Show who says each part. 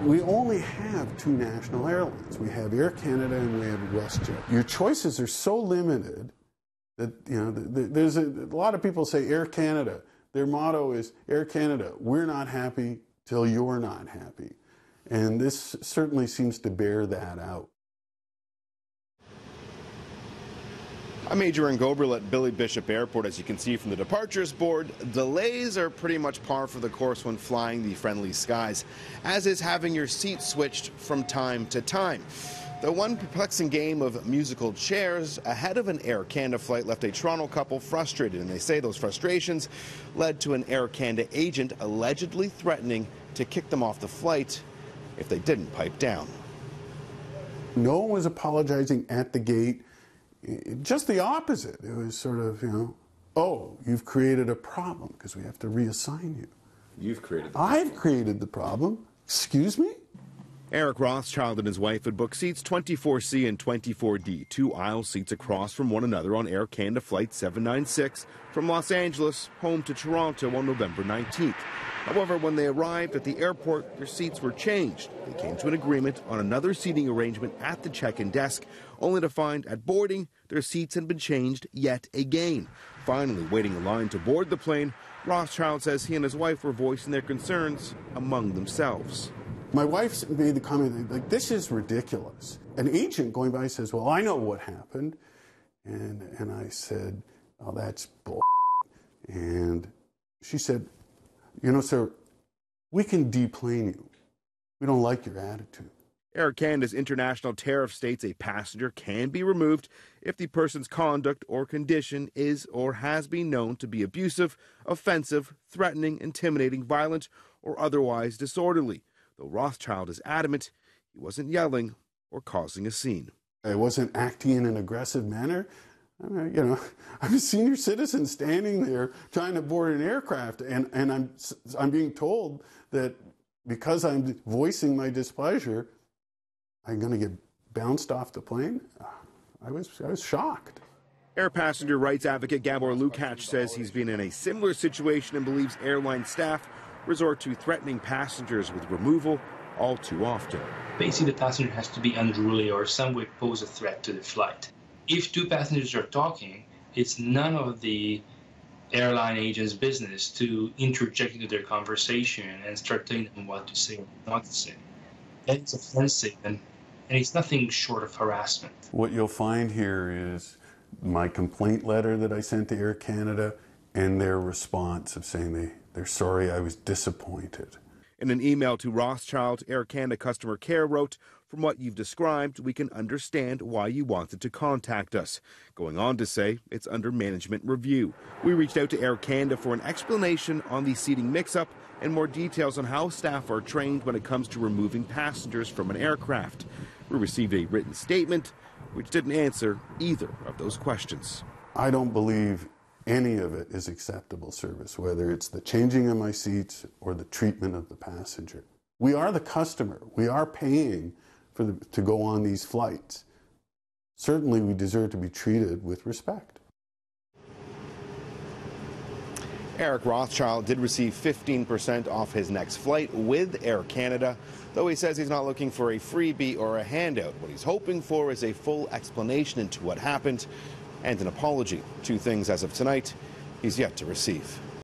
Speaker 1: We only have two national airlines. We have Air Canada and we have WestJet. Your choices are so limited that, you know, there's a lot of people say Air Canada. Their motto is Air Canada, we're not happy till you're not happy. And this certainly seems to bear that out.
Speaker 2: A major Ngobral at Billy Bishop Airport, as you can see from the departures board. Delays are pretty much par for the course when flying the friendly skies, as is having your seat switched from time to time. The one perplexing game of musical chairs ahead of an Air Canada flight left a Toronto couple frustrated, and they say those frustrations led to an Air Canada agent allegedly threatening to kick them off the flight if they didn't pipe down.
Speaker 1: No one was apologizing at the gate. Just the opposite. It was sort of, you know, oh, you've created a problem because we have to reassign you.
Speaker 2: You've created the problem.
Speaker 1: I've created the problem. Excuse me?
Speaker 2: Eric Rothschild and his wife had booked seats 24C and 24D, two aisle seats across from one another on Air Canada Flight 796 from Los Angeles home to Toronto on November 19th. However, when they arrived at the airport, their seats were changed. They came to an agreement on another seating arrangement at the check-in desk, only to find at boarding their seats had been changed yet again. Finally, waiting in line to board the plane, Rothschild says he and his wife were voicing their concerns among themselves.
Speaker 1: My wife made the comment, like, this is ridiculous. An agent going by says, well, I know what happened. And I said, oh, that's bull. And she said, you know, sir, we can deplane you. We don't like your attitude.
Speaker 2: Air Canada's international tariff states a passenger can be removed if the person's conduct or condition is or has been known to be abusive, offensive, threatening, intimidating, violent, or otherwise disorderly. Though Rothschild is adamant he wasn't yelling or causing a scene.
Speaker 1: I wasn't acting in an aggressive manner. I mean, you know, I'm a senior citizen standing there trying to board an aircraft, and I'm being told that because I'm voicing my displeasure, I'm going to get bounced off the plane. I was shocked.
Speaker 2: Air passenger rights advocate Gabor Lukács says he's been in a similar situation and believes airline staff resort to threatening passengers with removal all too often.
Speaker 3: Basically, the passenger has to be unruly or some way pose a threat to the flight. If two passengers are talking, it's none of the airline agent's business to interject into their conversation and start telling them what to say or not to say. That's offensive, and it's nothing short of harassment.
Speaker 1: What you'll find here is my complaint letter that I sent to Air Canada and their response of saying they're sorry, I was disappointed.
Speaker 2: In an email to Rothschild, Air Canada Customer Care wrote, "From what you've described, we can understand why you wanted to contact us." Going on to say it's under management review. We reached out to Air Canada for an explanation on the seating mix-up and more details on how staff are trained when it comes to removing passengers from an aircraft. We received a written statement which didn't answer either of those questions.
Speaker 1: I don't believe any of it is acceptable service, whether it's the changing of my seats or the treatment of the passenger. We are the customer. We are paying to go on these flights. Certainly we deserve to be treated with respect.
Speaker 2: Eric Rothschild did receive 15% off his next flight with Air Canada, though he says he's not looking for a freebie or a handout. What he's hoping for is a full explanation into what happened and an apology. Two things as of tonight he's yet to receive.